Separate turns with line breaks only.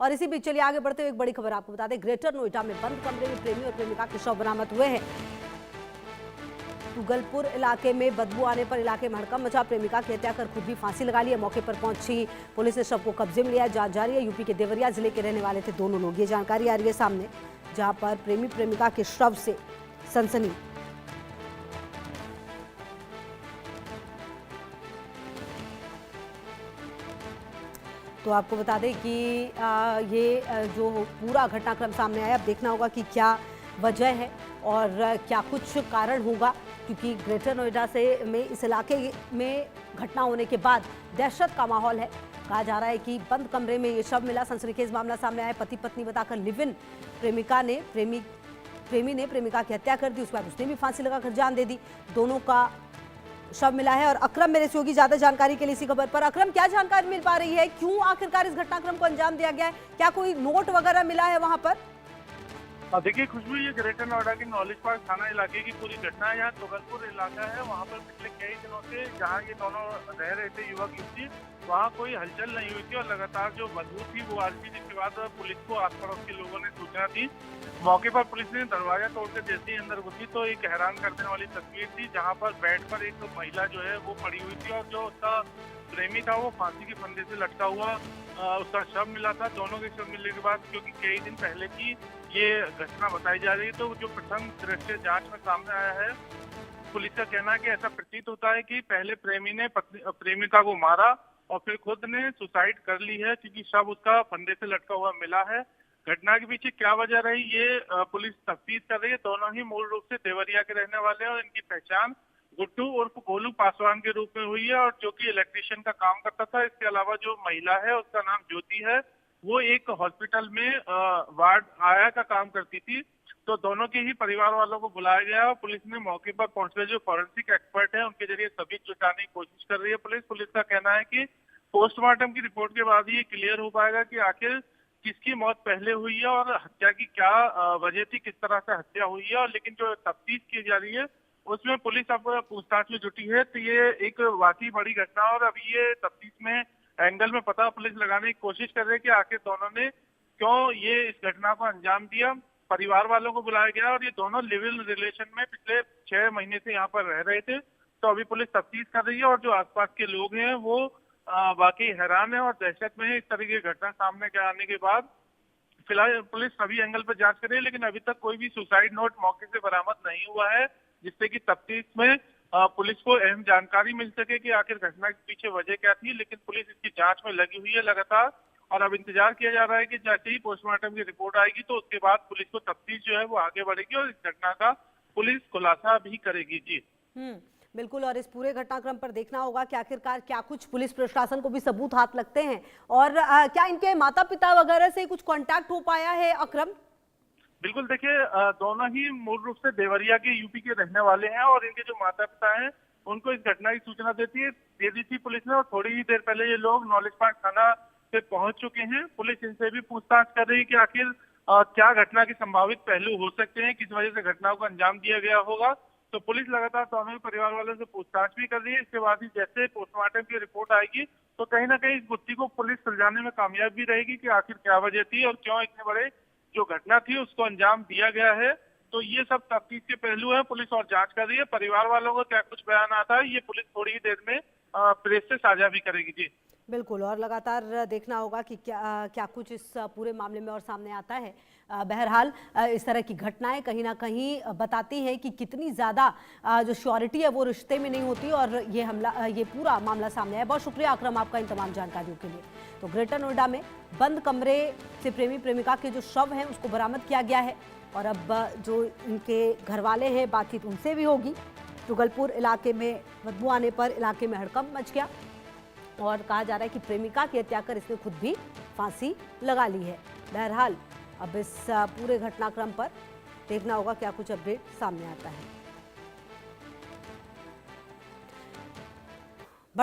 और इसी बीच चलिए आगे बढ़ते हुए एक बड़ी खबर आपको बता दें। ग्रेटर नोएडा में बंद कमरे में प्रेमी और प्रेमिका के शव बरामद हुए हैं। तुगलपुर इलाके में बदबू आने पर इलाके में हड़कंप मचा। प्रेमिका की हत्या कर खुद भी फांसी लगा ली है। मौके पर पहुंची पुलिस ने शव को कब्जे में लिया। जांच जारी है। यूपी के देवरिया जिले के रहने वाले थे दोनों लोग। ये जानकारी आ रही है सामने, जहां पर प्रेमी प्रेमिका के शव से सनसनी। तो आपको बता दें कि ये जो पूरा घटनाक्रम सामने आया, अब देखना होगा कि क्या वजह है और क्या कुछ कारण होगा, क्योंकि ग्रेटर नोएडा में इस इलाके में घटना होने के बाद दहशत का माहौल है। कहा जा रहा है कि बंद कमरे में ये शव मिला। सनसनीखेज मामला सामने आया। पति पत्नी बताकर लिव इन प्रेमी ने प्रेमिका की हत्या कर दी। उसके बाद उसने भी फांसी लगाकर जान दे दी। दोनों का शव मिला है। और अकरम मेरे से होगी ज्यादा जानकारी के लिए इसी खबर पर। अकरम, क्या जानकारी मिल पा रही है? क्यों आखिरकार इस घटनाक्रम को अंजाम दिया गया है? क्या कोई नोट वगैरह मिला है वहां पर?
देखिए खुशबू, ये ग्रेटर नोएडा के नॉलेज पार्क थाना इलाके की पूरी घटना है। यहाँ तुगलपुर इलाका है, वहाँ पर पिछले कई दिनों से जहाँ ये दोनों रह रहे थे युवक युवती, वहाँ कोई हलचल नहीं हुई थी और लगातार जो बदबू थी वो आ रही थी, जिसके बाद पुलिस को आस पड़ोस के लोगों ने सूचना दी। मौके पर पुलिस ने दरवाजा तोड़कर जैसे ही अंदर घुसी तो एक हैरान कर देने वाली तस्वीर थी, जहाँ पर बेड पर एक महिला जो है वो पड़ी हुई थी और जो उसका प्रेमी था वो फांसी के फंदे से लटका हुआ उसका शव मिला था। दोनों के शव मिलने के बाद, क्योंकि कई दिन पहले की ये घटना बताई जा रही है, तो जो प्रथम दृश्य जांच में सामने आया है, पुलिस का कहना है कि ऐसा प्रतीत होता है कि पहले प्रेमी ने प्रेमिका को मारा और फिर खुद ने सुसाइड कर ली है, क्योंकि शव उसका फंदे से लटका हुआ मिला है। घटना के पीछे क्या वजह रही, ये पुलिस तफ्तीश कर रही है। दोनों ही मूल रूप से देवरिया के रहने वाले हैं और इनकी पहचान गुड्डू उर्फ गोलू पासवान के रूप में हुई है, और जो कि इलेक्ट्रिशियन का काम करता था। इसके अलावा जो महिला है उसका नाम ज्योति है, वो एक हॉस्पिटल में वार्ड आया का काम करती थी। तो दोनों के ही परिवार वालों को बुलाया गया और पुलिस ने मौके पर पहुंचकर जो फॉरेंसिक एक्सपर्ट है उनके जरिए सबूत जुटाने की कोशिश कर रही है। पुलिस का कहना है कि पोस्टमार्टम की रिपोर्ट के बाद ही ये क्लियर हो पाएगा कि आखिर किसकी मौत पहले हुई है और हत्या की क्या वजह थी, किस तरह से हत्या हुई है। और लेकिन जो तफ्तीश की जा रही है उसमें पुलिस अब पूछताछ में जुटी है। तो ये एक वाकई बड़ी घटना और अभी ये तफ्तीश में एंगल में पता पुलिस लगाने की कोशिश कर रही है कि आखिर दोनों ने क्यों ये इस घटना को अंजाम दिया। परिवार वालों को बुलाया गया और ये दोनों लिव इन रिलेशन में पिछले 6 महीने से यहाँ पर रह रहे थे। तो अभी पुलिस तफ्तीश कर रही है और जो आसपास के लोग हैं वो वाकई हैरान है और दहशत में है इस तरह की घटना सामने के आने के बाद। फिलहाल पुलिस सभी एंगल पर जांच कर रही है, लेकिन अभी तक कोई भी सुसाइड नोट मौके से बरामद नहीं हुआ है, जिससे कि तफ्तीश में पुलिस को अहम जानकारी मिल सके कि आखिर घटना के पीछे वजह क्या थी। लेकिन पुलिस इसकी जांच में लगी हुई है लगातार और अब इंतजार किया जा रहा है कि जैसे ही पोस्टमार्टम की रिपोर्ट आएगी तो उसके बाद पुलिस को तफ्तीश जो है वो आगे बढ़ेगी और इस घटना का पुलिस खुलासा भी करेगी। जी
बिल्कुल। और इस पूरे घटनाक्रम पर देखना होगा कि आखिरकार क्या कुछ पुलिस प्रशासन को भी सबूत हाथ लगते हैं और क्या इनके माता पिता वगैरह से कुछ कांटेक्ट हो पाया है अकरम?
बिल्कुल, देखिए दोनों ही मूल रूप से देवरिया के यूपी के रहने वाले हैं और इनके जो माता पिता हैं उनको इस घटना की सूचना दे दी थी पुलिस ने और थोड़ी ही देर पहले ये लोग नॉलेज पार्क थाना पे पहुंच चुके हैं। पुलिस इनसे भी पूछताछ कर रही है कि आखिर क्या घटना के संभावित पहलू हो सकते हैं, किस वजह से घटना को अंजाम दिया गया होगा। तो पुलिस लगातार दोनों ही परिवार वालों से पूछताछ भी कर रही है। इसके बाद ही जैसे पोस्टमार्टम की रिपोर्ट आएगी तो कहीं ना कहीं इस गुत्थी को पुलिस सुलझाने में कामयाब भी रहेगी कि आखिर क्या वजह थी और क्यों इतने बड़े जो घटना थी उसको अंजाम दिया गया है। तो ये सब तफ्तीश के पहलू है, पुलिस और जांच कर रही है। परिवार वालों को क्या कुछ बयान आता है ये पुलिस थोड़ी ही देर में प्रेस से साझा भी करेगी। जी
बिल्कुल। और लगातार देखना होगा कि क्या कुछ इस पूरे मामले में और सामने आता है। बहरहाल इस तरह की घटनाएं कहीं ना कहीं बताती हैं कि कितनी ज़्यादा जो श्योरिटी है वो रिश्ते में नहीं होती और ये पूरा मामला सामने है। बहुत शुक्रिया अकरम आपका इन तमाम जानकारियों के लिए। तो ग्रेटर नोएडा में बंद कमरे से प्रेमी प्रेमिका के जो शव हैं उसको बरामद किया गया है और अब जो इनके घर वाले हैं बातचीत उनसे भी होगी। तुगलपुर इलाके में बदबू आने पर इलाके में हड़कंप मच गया और कहा जा रहा है कि प्रेमिका की हत्या कर इसने खुद भी फांसी लगा ली है। बहरहाल अब इस पूरे घटनाक्रम पर देखना होगा क्या कुछ अपडेट सामने आता है।